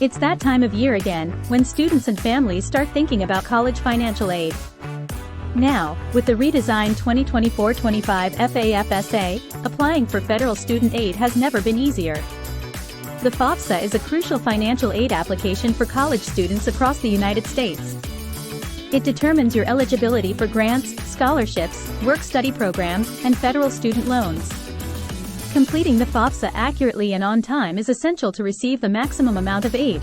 It's that time of year again, when students and families start thinking about college financial aid. Now, with the redesigned 2024-25 FAFSA, applying for federal student aid has never been easier. The FAFSA is a crucial financial aid application for college students across the United States. It determines your eligibility for grants, scholarships, work-study programs, and federal student loans. Completing the FAFSA accurately and on time is essential to receive the maximum amount of aid.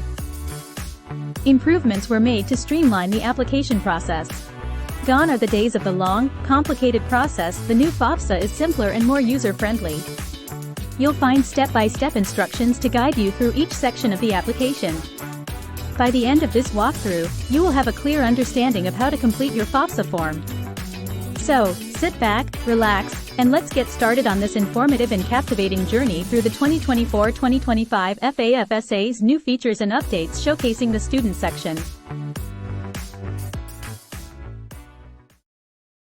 Improvements were made to streamline the application process. Gone are the days of the long, complicated process. The new FAFSA is simpler and more user-friendly. You'll find step-by-step instructions to guide you through each section of the application. By the end of this walkthrough, you will have a clear understanding of how to complete your FAFSA form. So, sit back, relax, and let's get started on this informative and captivating journey through the 2024-2025 FAFSA's new features and updates showcasing the student section.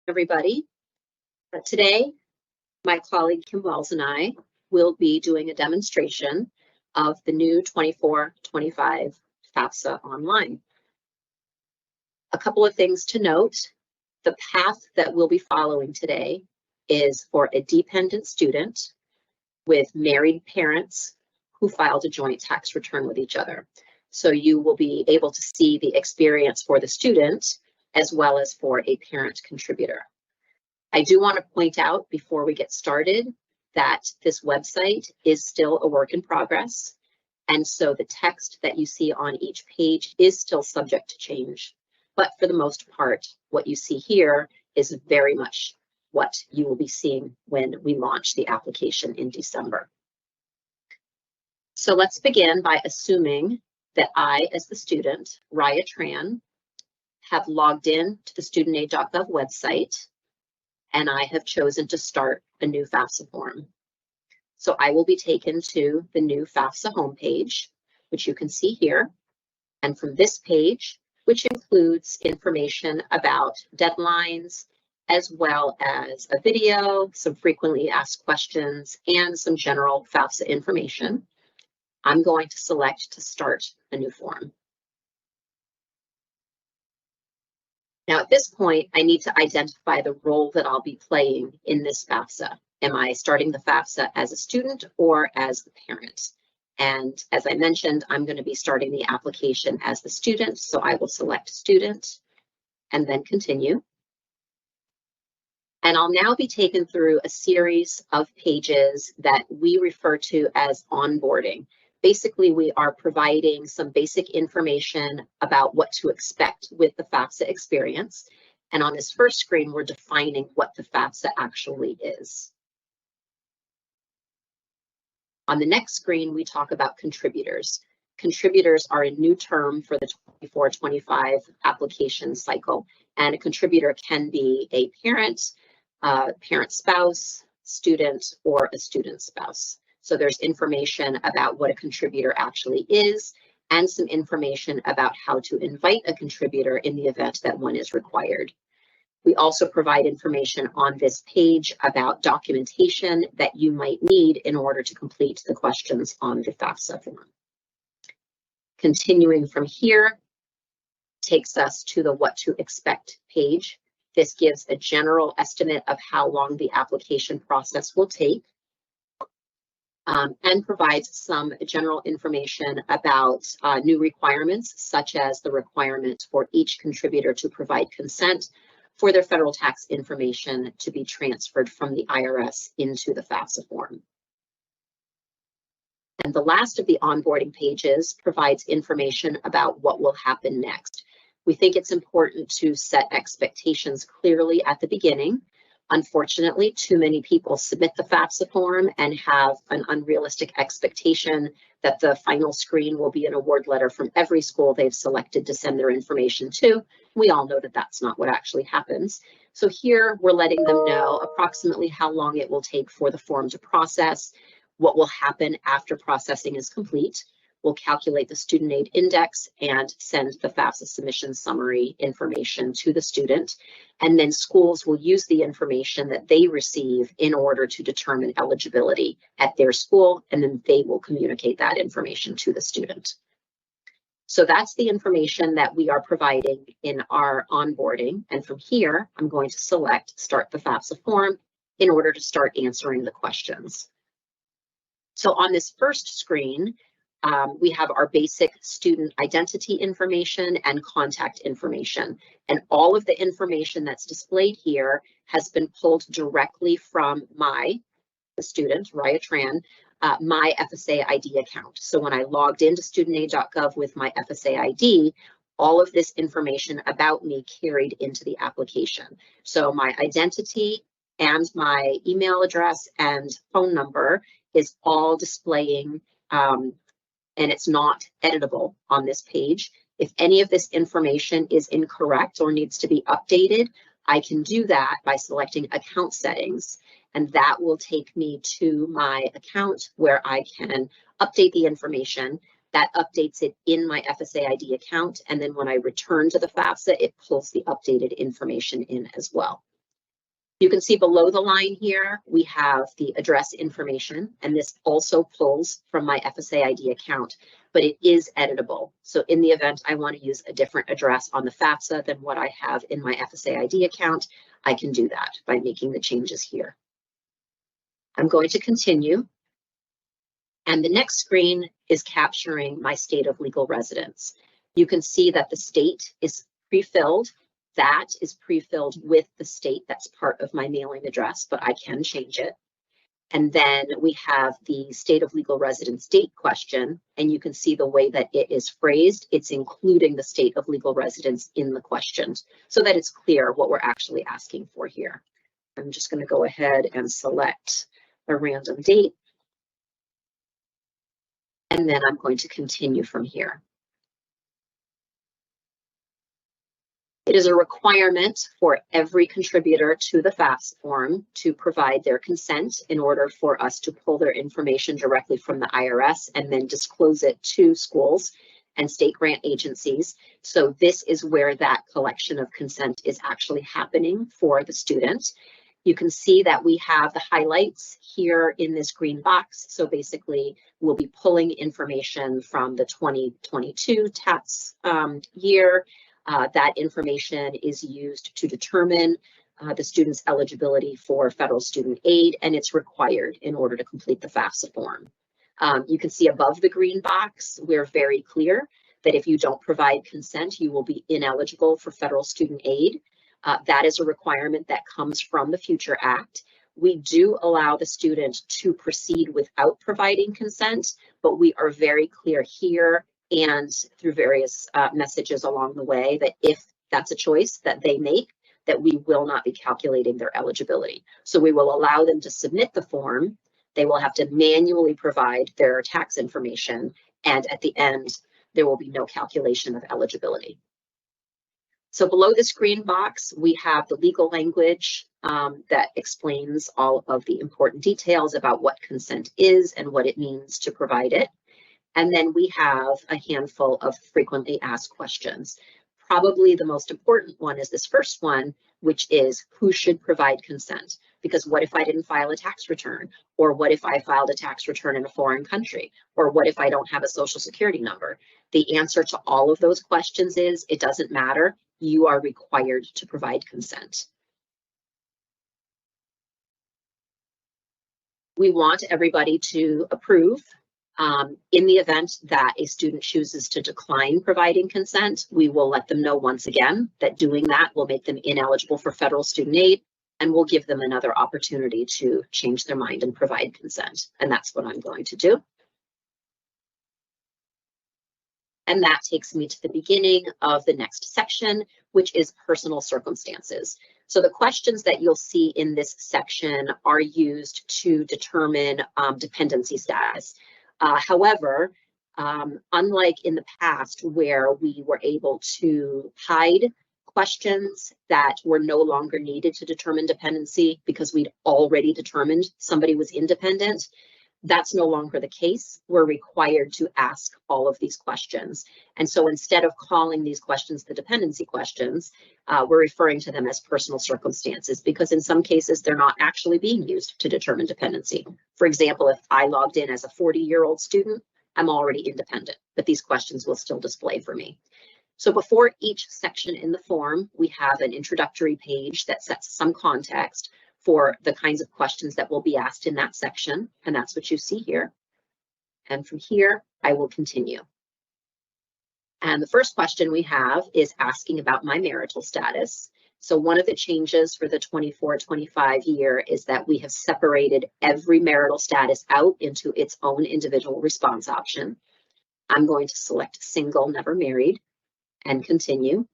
Everybody, today my colleague Kim Wells and I will be doing a demonstration of the new 24-25 FAFSA online. A couple of things to note. The path that we'll be following today is for a dependent student with married parents who filed a joint tax return with each other. So you will be able to see the experience for the student as well as for a parent contributor. I do want to point out before we get started that this website is still a work in progress. And so the text that you see on each page is still subject to change. But for the most part, what you see here is very much what you will be seeing when we launch the application in December. So let's begin by assuming that I, as the student, Raya Tran, have logged in to the studentaid.gov website, and I have chosen to start a new FAFSA form. So I will be taken to the new FAFSA homepage, which you can see here. And from this page, which includes information about deadlines, as well as a video, some frequently asked questions, and some general FAFSA information, I'm going to select to start a new form. Now, at this point, I need to identify the role that I'll be playing in this FAFSA. Am I starting the FAFSA as a student or as a parent? And as I mentioned, I'm going to be starting the application as the student, so I will select student and then continue. And I'll now be taken through a series of pages that we refer to as onboarding. Basically, we are providing some basic information about what to expect with the FAFSA experience. And on this first screen, we're defining what the FAFSA actually is. On the next screen, we talk about contributors. Contributors are a new term for the 24-25 application cycle. And a contributor can be a parent, parent spouse, student, or a student spouse. So there's information about what a contributor actually is and some information about how to invite a contributor in the event that one is required. We also provide information on this page about documentation that you might need in order to complete the questions on the FAFSA form. Continuing from here takes us to the what to expect page. This gives a general estimate of how long the application process will take. And provides some general information about new requirements, such as the requirement for each contributor to provide consent for their federal tax information to be transferred from the IRS into the FAFSA form. And the last of the onboarding pages provides information about what will happen next. We think it's important to set expectations clearly at the beginning. Unfortunately, too many people submit the FAFSA form and have an unrealistic expectation that the final screen will be an award letter from every school they've selected to send their information to. We all know that that's not what actually happens. So here we're letting them know approximately how long it will take for the form to process, what will happen after processing is complete. We'll calculate the student aid index and send the FAFSA submission summary information to the student. And then schools will use the information that they receive in order to determine eligibility at their school, and then they will communicate that information to the student. So that's the information that we are providing in our onboarding. And from here, I'm going to select Start the FAFSA form in order to start answering the questions. So on this first screen, we have our basic student identity information and contact information. And all of the information that's displayed here has been pulled directly from the student, Raya Tran, my FSA ID account. So when I logged into studentaid.gov with my FSA ID, all of this information about me carried into the application. So my identity and my email address and phone number is all displaying, and it's not editable on this page. If any of this information is incorrect or needs to be updated, I can do that by selecting account settings, and that will take me to my account where I can update the information. That updates it in my FSA ID account, and then when I return to the FAFSA, it pulls the updated information in as well. You can see below the line here, we have the address information, and this also pulls from my FSA ID account, but it is editable. So in the event I want to use a different address on the FAFSA than what I have in my FSA ID account, I can do that by making the changes here. I'm going to continue. And the next screen is capturing my state of legal residence. You can see that the state is pre-filled. That is pre-filled with the state that's part of my mailing address, but I can change it. And then we have the state of legal residence date question, and you can see the way that it is phrased. It's including the state of legal residence in the questions so that it's clear what we're actually asking for here. I'm just going to go ahead and select a random date. And then I'm going to continue from here. It is a requirement for every contributor to the FAFSA form to provide their consent in order for us to pull their information directly from the IRS and then disclose it to schools and state grant agencies. So this is where that collection of consent is actually happening for the student. You can see that we have the highlights here in this green box. So basically, we'll be pulling information from the 2022 tax year. That information is used to determine the student's eligibility for federal student aid, and it's required in order to complete the FAFSA form. You can see above the green box, we're very clear that if you don't provide consent, you will be ineligible for federal student aid. That is a requirement that comes from the Future Act. We do allow the student to proceed without providing consent, but we are very clear here and through various messages along the way that if that's a choice that they make, that we will not be calculating their eligibility. So we will allow them to submit the form. They will have to manually provide their tax information, and at the end, there will be no calculation of eligibility. So below this green box, we have the legal language that explains all of the important details about what consent is and what it means to provide it. And then we have a handful of frequently asked questions. Probably the most important one is this first one, which is who should provide consent? Because what if I didn't file a tax return? Or what if I filed a tax return in a foreign country? Or what if I don't have a social security number? The answer to all of those questions is it doesn't matter. You are required to provide consent. We want everybody to approve. In the event that a student chooses to decline providing consent, we will let them know once again that doing that will make them ineligible for federal student aid, and we'll give them another opportunity to change their mind and provide consent. And that's what I'm going to do. And that takes me to the beginning of the next section, which is personal circumstances. So the questions that you'll see in this section are used to determine dependency status. However, unlike in the past where we were able to hide questions that were no longer needed to determine dependency because we'd already determined somebody was independent, that's no longer the case. We're required to ask all of these questions. And so instead of calling these questions the dependency questions, we're referring to them as personal circumstances because in some cases they're not actually being used to determine dependency. For example, if I logged in as a 40-year-old student I'm already independent, but these questions will still display for me. So before each section in the form, we have an introductory page that sets some context for the kinds of questions that will be asked in that section, and that's what you see here. And from here, I will continue. And the first question we have is asking about my marital status. So one of the changes for the 24-25 year is that we have separated every marital status out into its own individual response option. I'm going to select single, never married, and continue.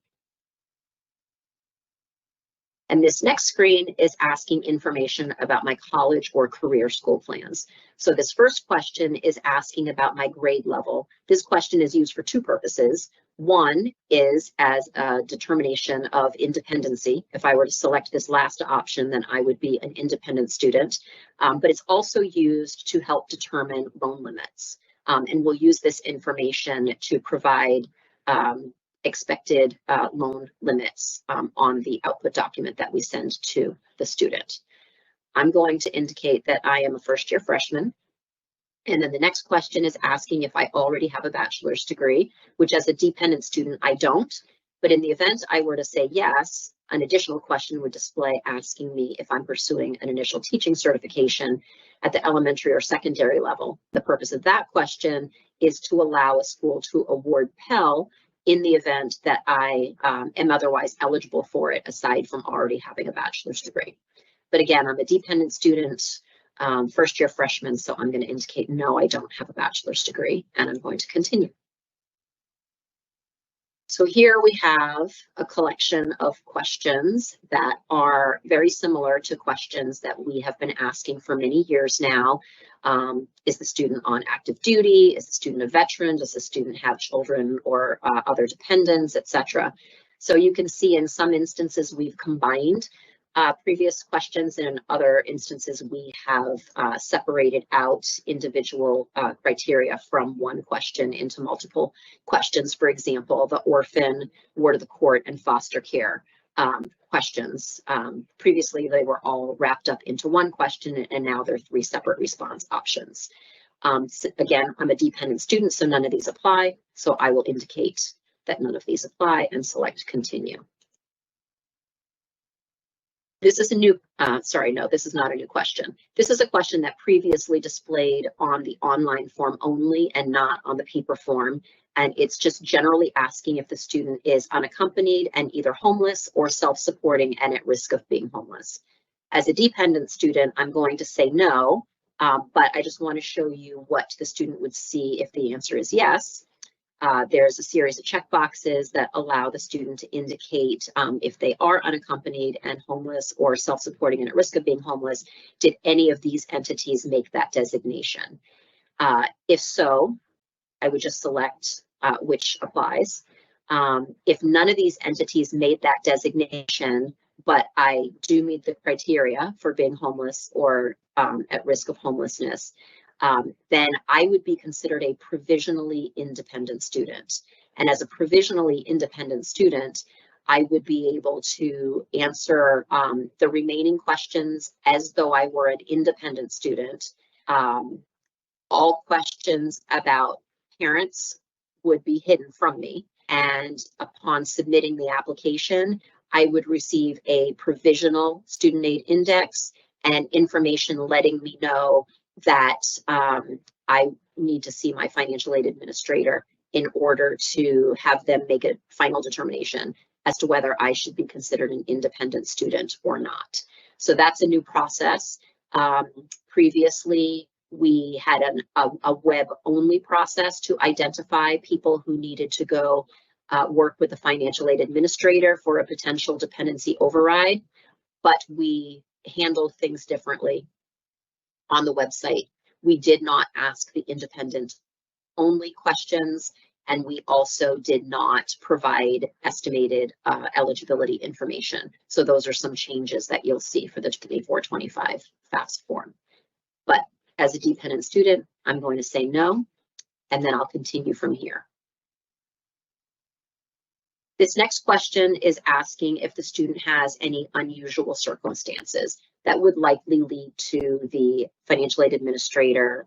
And this next screen is asking information about my college or career school plans. So this first question is asking about my grade level. This question is used for two purposes. One is as a determination of independency. If I were to select this last option, then I would be an independent student. But it's also used to help determine loan limits. And we'll use this information to provide expected loan limits on the output document that we send to the student. I'm going to indicate that I am a first-year freshman. And then the next question is asking if I already have a bachelor's degree, which as a dependent student, I don't. But in the event I were to say yes, an additional question would display asking me if I'm pursuing an initial teaching certification at the elementary or secondary level. The purpose of that question is to allow a school to award Pell in the event that I am otherwise eligible for it, aside from already having a bachelor's degree. But again, I'm a dependent student, first-year freshman, so I'm going to indicate no, I don't have a bachelor's degree, and I'm going to continue. So here we have a collection of questions that are very similar to questions that we have been asking for many years now. Is the student on active duty? Is the student a veteran? Does the student have children or other dependents, etc.? So you can see in some instances we've combined previous questions, and in other instances we have separated out individual criteria from one question into multiple questions. For example, the orphan, ward of the court, and foster care questions. Previously, they were all wrapped up into one question, and now they're three separate response options. So again, I'm a dependent student, so none of these apply. So I will indicate that none of these apply and select continue. This is a new, this is not a new question. This is a question that previously displayed on the online form only and not on the paper form. And it's just generally asking if the student is unaccompanied and either homeless or self-supporting and at risk of being homeless. As a dependent student, I'm going to say no, but I just want to show you what the student would see if the answer is yes. There's a series of checkboxes that allow the student to indicate if they are unaccompanied and homeless or self-supporting and at risk of being homeless. Did any of these entities make that designation? If so, I would just select which applies. If none of these entities made that designation, but I do meet the criteria for being homeless or at risk of homelessness, then I would be considered a provisionally independent student. And as a provisionally independent student, I would be able to answer the remaining questions as though I were an independent student. All questions about parents would be hidden from me. And upon submitting the application, I would receive a provisional student aid index and information letting me know that I need to see my financial aid administrator in order to have them make a final determination as to whether I should be considered an independent student or not. So that's a new process. Previously, we had a web-only process to identify people who needed to go work with the financial aid administrator for a potential dependency override, but we handled things differently. On the website, we did not ask the independent only questions, and we also did not provide estimated eligibility information. So those are some changes that you'll see for the 24-25 FAFSA form. But as a dependent student, I'm going to say no, and then I'll continue from here. This next question is asking if the student has any unusual circumstances that would likely lead to the financial aid administrator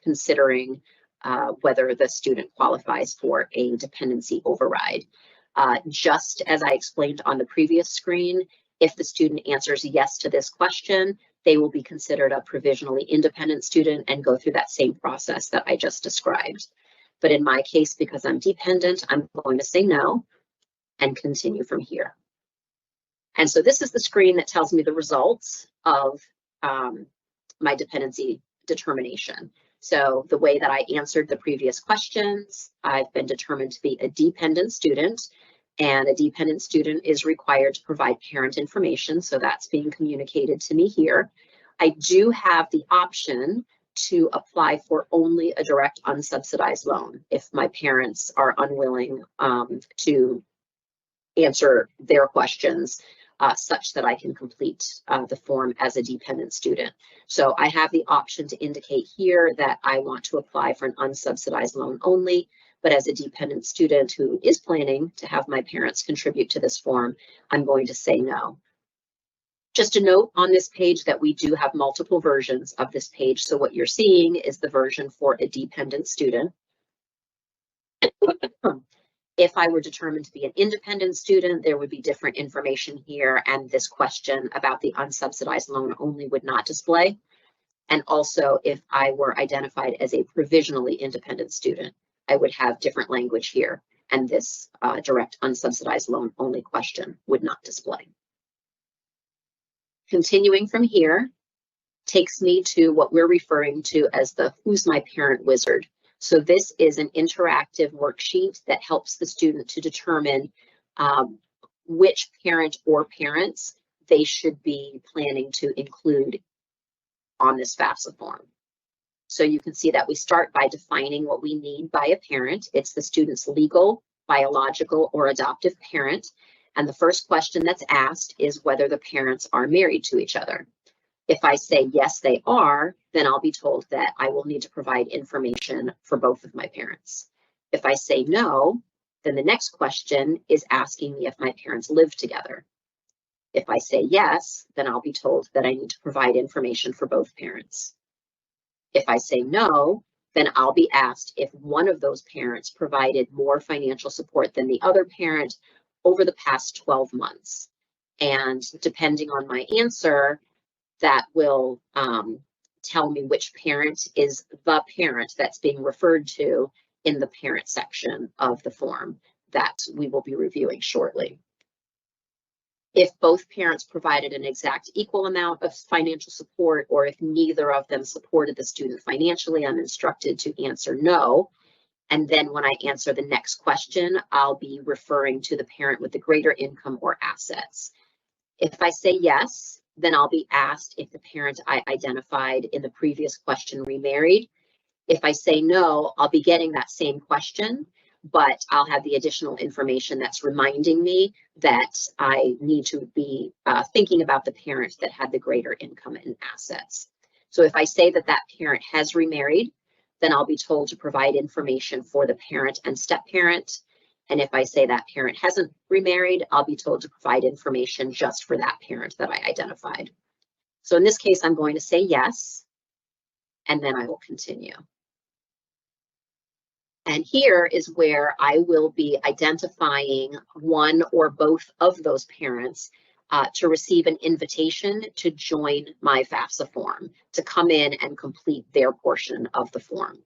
considering whether the student qualifies for a dependency override. Just as I explained on the previous screen, if the student answers yes to this question, they will be considered a provisionally independent student and go through that same process that I just described. But in my case, because I'm dependent, I'm going to say no and continue from here. And so this is the screen that tells me the results of my dependency determination. So the way that I answered the previous questions, I've been determined to be a dependent student, and a dependent student is required to provide parent information. So that's being communicated to me here. I do have the option to apply for only a direct unsubsidized loan if my parents are unwilling to answer their questions such that I can complete the form as a dependent student. So I have the option to indicate here that I want to apply for an unsubsidized loan only, but as a dependent student who is planning to have my parents contribute to this form, I'm going to say no. Just a note on this page that we do have multiple versions of this page. So what you're seeing is the version for a dependent student. If I were determined to be an independent student, there would be different information here, and this question about the unsubsidized loan only would not display. And also, if I were identified as a provisionally independent student, I would have different language here, and this direct unsubsidized loan only question would not display. Continuing from here takes me to what we're referring to as the Who's My Parent wizard. So this is an interactive worksheet that helps the student to determine which parent or parents they should be planning to include on this FAFSA form. So you can see that we start by defining what we need by a parent. It's the student's legal, biological, or adoptive parent. And the first question that's asked is whether the parents are married to each other. If I say yes, they are, then I'll be told that I will need to provide information for both of my parents. If I say no, then the next question is asking me if my parents live together. If I say yes, then I'll be told that I need to provide information for both parents. If I say no, then I'll be asked if one of those parents provided more financial support than the other parent over the past 12 months. And depending on my answer, that will tell me which parent is the parent that's being referred to in the parent section of the form that we will be reviewing shortly. If both parents provided an exact equal amount of financial support, or if neither of them supported the student financially, I'm instructed to answer no. And then when I answer the next question, I'll be referring to the parent with the greater income or assets. If I say yes, then I'll be asked if the parent I identified in the previous question remarried. If I say no, I'll be getting that same question, but I'll have the additional information that's reminding me that I need to be thinking about the parent that had the greater income and assets. So if I say that that parent has remarried, then I'll be told to provide information for the parent and step-parent. And if I say that parent hasn't remarried, I'll be told to provide information just for that parent that I identified. So in this case, I'm going to say yes, and then I will continue. And here is where I will be identifying one or both of those parents to receive an invitation to join my FAFSA form, to come in and complete their portion of the form.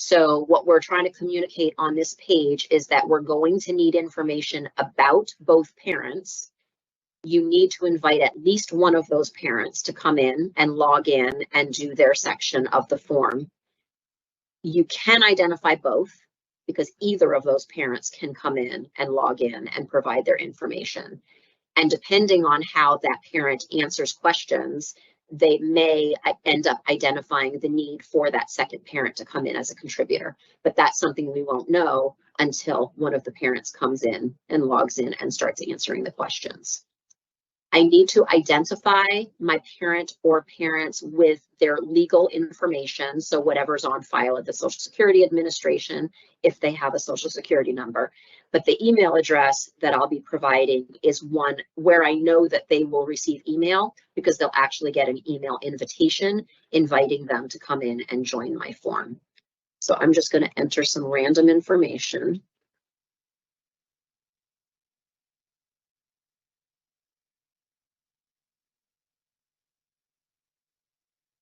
So what we're trying to communicate on this page is that we're going to need information about both parents. You need to invite at least one of those parents to come in and log in and do their section of the form. You can identify both because either of those parents can come in and log in and provide their information. And depending on how that parent answers questions, they may end up identifying the need for that second parent to come in as a contributor. But that's something we won't know until one of the parents comes in and logs in and starts answering the questions. I need to identify my parent or parents with their legal information, so whatever's on file at the Social Security Administration, if they have a Social Security number. But the email address that I'll be providing is one where I know that they will receive email, because they'll actually get an email invitation inviting them to come in and join my form. So I'm just going to enter some random information.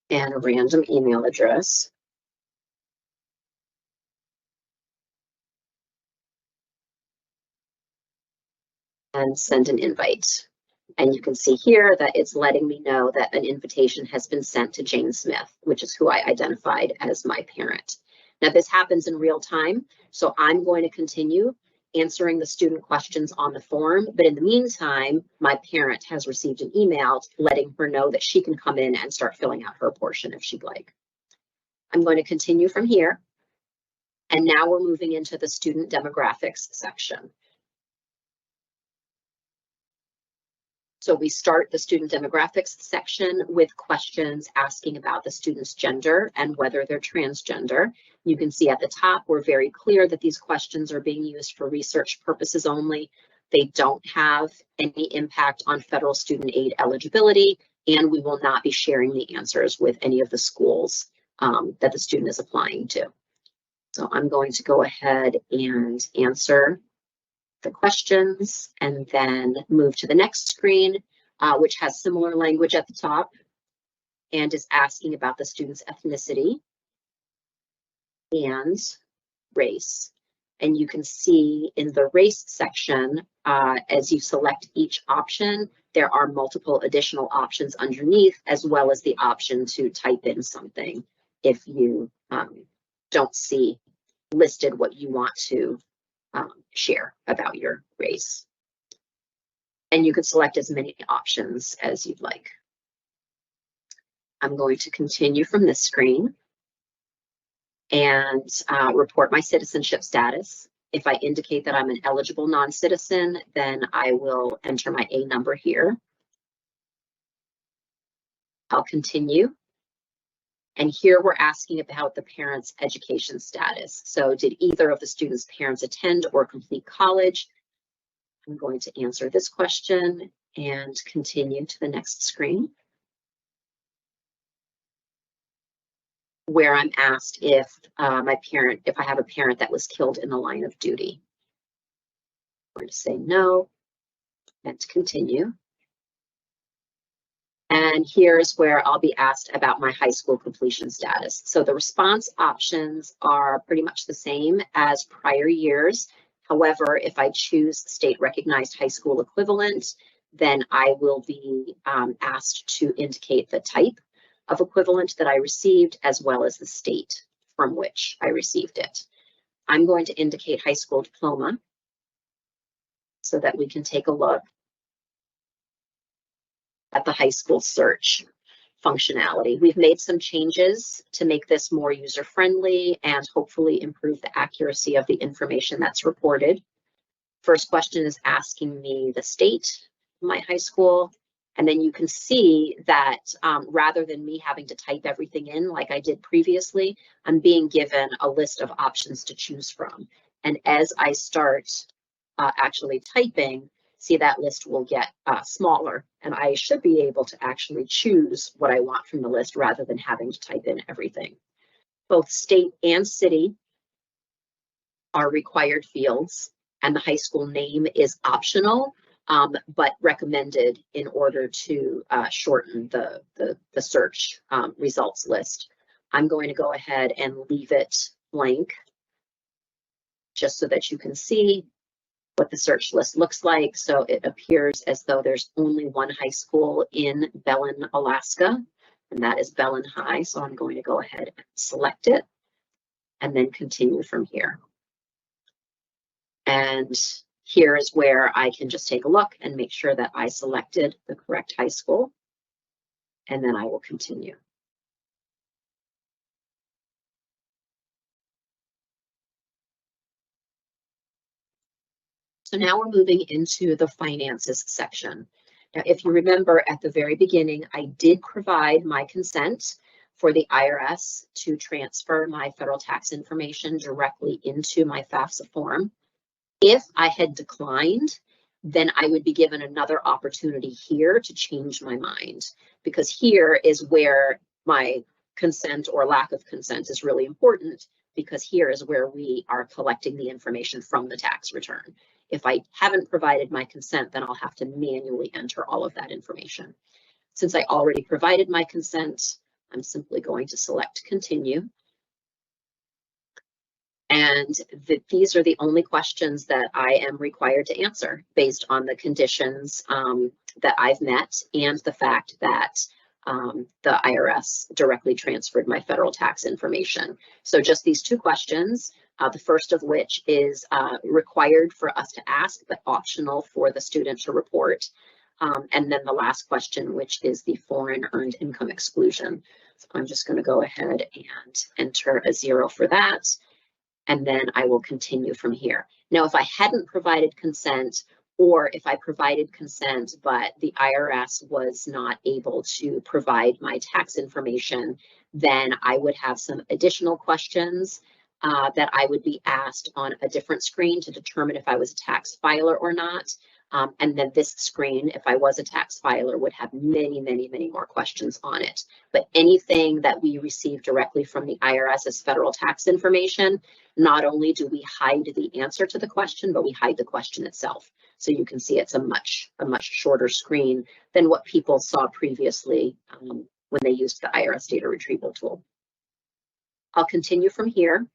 And a random email address. And send an invite. And you can see here that it's letting me know that an invitation has been sent to Jane Smith, which is who I identified as my parent. Now this happens in real time, so I'm going to continue answering the student questions on the form, but in the meantime, my parent has received an email letting her know that she can come in and start filling out her portion if she'd like. I'm going to continue from here, and now we're moving into the student demographics section. So we start the student demographics section with questions asking about the student's gender and whether they're transgender. You can see at the top, we're very clear that these questions are being used for research purposes only. They don't have any impact on federal student aid eligibility, and we will not be sharing the answers with any of the schools that the student is applying to. So I'm going to go ahead and answer the questions and then move to the next screen, which has similar language at the top and is asking about the student's ethnicity and race. And you can see in the race section, as you select each option, there are multiple additional options underneath, as well as the option to type in something if you don't see listed what you want to share about your race. And you can select as many options as you'd like. I'm going to continue from this screen and report my citizenship status. If I indicate that I'm an eligible non-citizen, then I will enter my A number here. I'll continue. And here we're asking about the parent's education status. So did either of the student's parents attend or complete college? I'm going to answer this question and continue to the next screen, where I'm asked if if I have a parent that was killed in the line of duty. I'm going to say no and continue. And here's where I'll be asked about my high school completion status. So the response options are pretty much the same as prior years. However, if I choose state recognized high school equivalent, then I will be asked to indicate the type of equivalent that I received, as well as the state from which I received it. I'm going to indicate high school diploma so that we can take a look at the high school search functionality. We've made some changes to make this more user-friendly and hopefully improve the accuracy of the information that's reported. First question is asking me the state of my high school, and then you can see that rather than me having to type everything in like I did previously, I'm being given a list of options to choose from. And as I start actually typing, see that list will get smaller, and I should be able to actually choose what I want from the list rather than having to type in everything. Both state and city are required fields, and the high school name is optional, but recommended in order to shorten the search results list. I'm going to go ahead and leave it blank just so that you can see what the search list looks like. So it appears as though there's only one high school in Belen, Alaska, and that is Belen High. So I'm going to go ahead and select it and then continue from here. And here is where I can just take a look and make sure that I selected the correct high school, and then I will continue. So now we're moving into the finances section. Now, if you remember at the very beginning, I did provide my consent for the IRS to transfer my federal tax information directly into my FAFSA form. If I had declined, then I would be given another opportunity here to change my mind, because here is where my consent or lack of consent is really important, because here is where we are collecting the information from the tax return. If I haven't provided my consent, then I'll have to manually enter all of that information. Since I already provided my consent, I'm simply going to select continue. And these are the only questions that I am required to answer based on the conditions that I've met and the fact that the IRS directly transferred my federal tax information. So just these two questions, the first of which is required for us to ask, but optional for the student to report. And then the last question, which is the foreign earned income exclusion. So I'm just going to go ahead and enter a 0 for that. And then I will continue from here. Now, if I hadn't provided consent, or if I provided consent, but the IRS was not able to provide my tax information, then I would have some additional questions that I would be asked on a different screen to determine if I was a tax filer or not. And then this screen, if I was a tax filer, would have many, many, many more questions on it. But anything that we receive directly from the IRS as federal tax information, not only do we hide the answer to the question, but we hide the question itself. So you can see it's a much shorter screen than what people saw previously when they used the IRS data retrieval tool. I'll continue from here.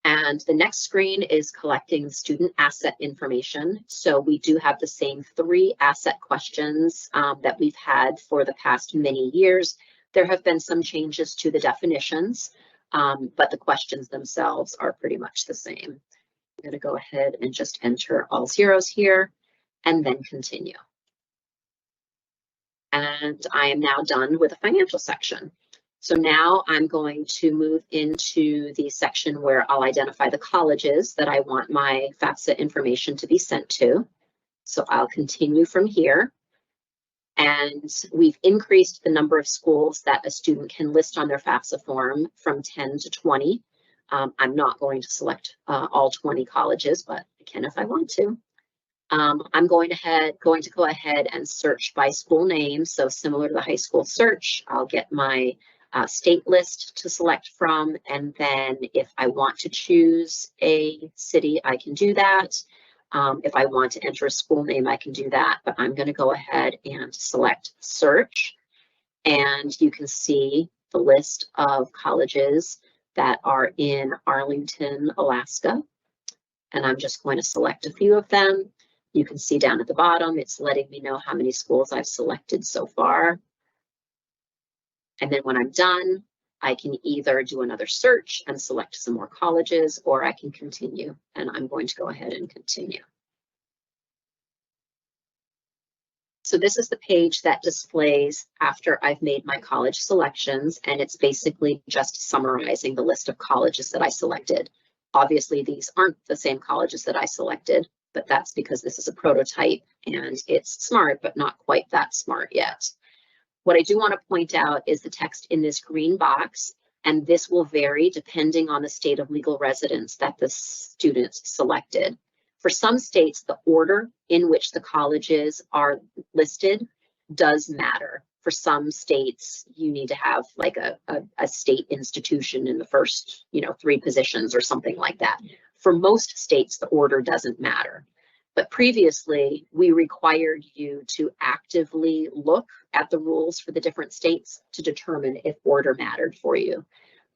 And the next screen is collecting student asset information. So we do have the same 3 asset questions that we've had for the past many years. There have been some changes to the definitions, but the questions themselves are pretty much the same. I'm going to go ahead and just enter all zeros here and then continue. And I am now done with the financial section. So now I'm going to move into the section where I'll identify the colleges that I want my FAFSA information to be sent to. So I'll continue from here. And we've increased the number of schools that a student can list on their FAFSA form from 10 to 20. I'm not going to select all 20 colleges, but I can if I want to. I'm going to go ahead and search by school name. So similar to the high school search, I'll get my state list to select from, and then if I want to choose a city, I can do that. If I want to enter a school name, I can do that, but I'm going to go ahead and select search, and you can see the list of colleges that are in Arlington, Alaska, and I'm just going to select a few of them. You can see down at the bottom, it's letting me know how many schools I've selected so far. And then when I'm done, I can either do another search and select some more colleges, or I can continue, and I'm going to go ahead and continue. So this is the page that displays after I've made my college selections, and it's basically just summarizing the list of colleges that I selected. Obviously, these aren't the same colleges that I selected, but that's because this is a prototype and it's smart, but not quite that smart yet. What I do want to point out is the text in this green box, and this will vary depending on the state of legal residence that the student selected. For some states, the order in which the colleges are listed does matter. For some states, you need to have like a state institution in the first, 3 positions or something like that. For most states, the order doesn't matter. But previously, we required you to actively look at the rules for the different states to determine if order mattered for you.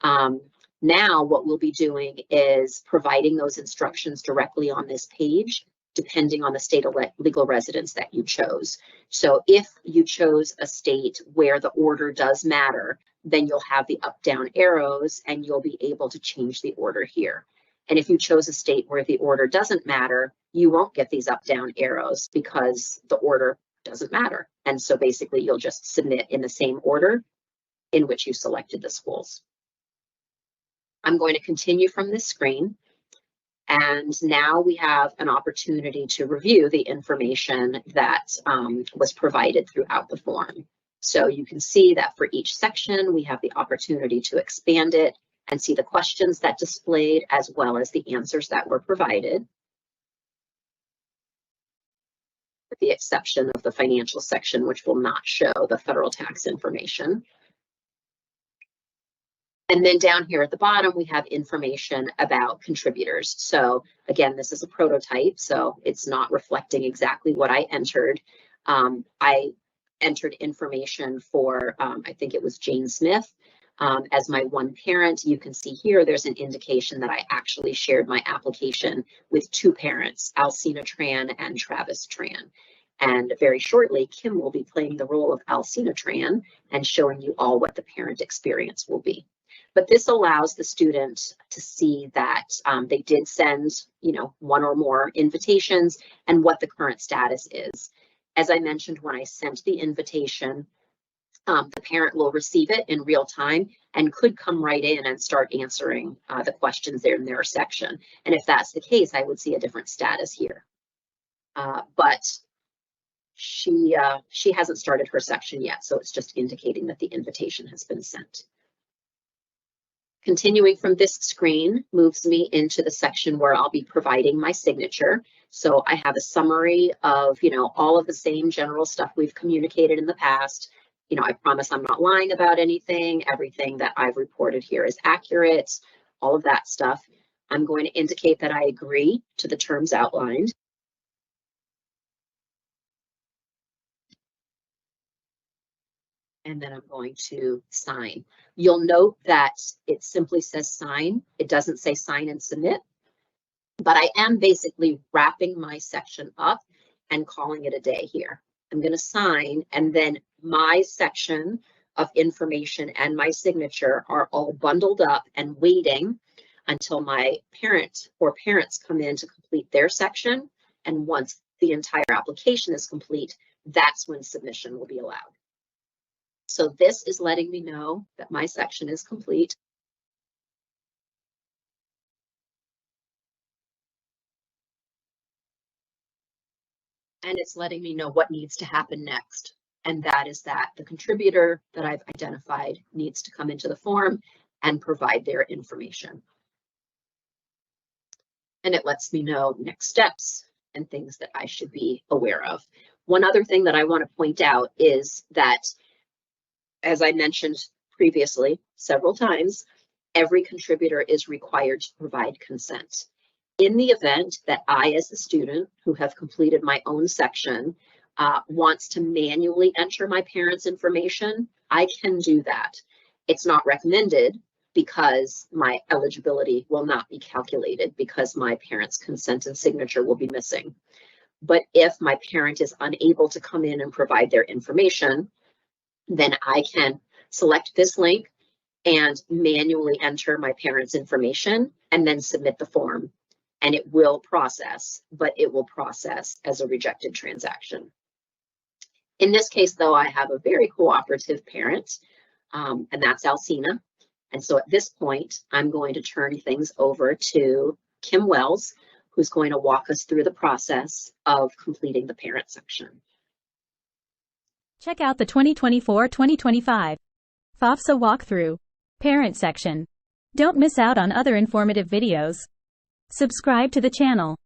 Now, what we'll be doing is providing those instructions directly on this page, depending on the state of legal residence that you chose. So if you chose a state where the order does matter, then you'll have the up-down arrows and you'll be able to change the order here. And if you chose a state where the order doesn't matter, you won't get these up-down arrows because the order doesn't matter. And so basically you'll just submit in the same order in which you selected the schools. I'm going to continue from this screen. And now we have an opportunity to review the information that was provided throughout the form. So you can see that for each section, we have the opportunity to expand it and see the questions that displayed as well as the answers that were provided. With the exception of the financial section, which will not show the federal tax information. And then down here at the bottom, we have information about contributors. So again, this is a prototype, so it's not reflecting exactly what I entered. I entered information for, I think it was Jane Smith, as my one parent. You can see here, there's an indication that I actually shared my application with two parents, Alcina Tran and Travis Tran. And very shortly, Kim will be playing the role of Alcina Tran and showing you all what the parent experience will be. But this allows the student to see that they did send, one or more invitations and what the current status is. As I mentioned, when I sent the invitation, the parent will receive it in real time and could come right in and start answering the questions there in their section. And if that's the case, I would see a different status here. But she hasn't started her section yet, so it's just indicating that the invitation has been sent. Continuing from this screen moves me into the section where I'll be providing my signature. So I have a summary of, all of the same general stuff we've communicated in the past. I promise I'm not lying about anything. Everything that I've reported here is accurate, all of that stuff. I'm going to indicate that I agree to the terms outlined. And then I'm going to sign. You'll note that it simply says sign. It doesn't say sign and submit, but I am basically wrapping my section up and calling it a day here. I'm going to sign, and then my section of information and my signature are all bundled up and waiting until my parent or parents come in to complete their section. And once the entire application is complete, that's when submission will be allowed. So this is letting me know that my section is complete. And it's letting me know what needs to happen next. And that is that the contributor that I've identified needs to come into the form and provide their information. And it lets me know next steps and things that I should be aware of. One other thing that I want to point out is that, as I mentioned previously several times, every contributor is required to provide consent. In the event that I, as a student who have completed my own section, wants to manually enter my parents' information, I can do that. It's not recommended because my eligibility will not be calculated because my parents' consent and signature will be missing. But if my parent is unable to come in and provide their information, then I can select this link and manually enter my parents' information and then submit the form. And it will process, but it will process as a rejected transaction. In this case, though, I have a very cooperative parent, and that's Alcina. And so at this point, I'm going to turn things over to Kim Wells, who's going to walk us through the process of completing the parent section. Check out the 2024-2025 FAFSA walkthrough, parent section. Don't miss out on other informative videos. Subscribe to the channel.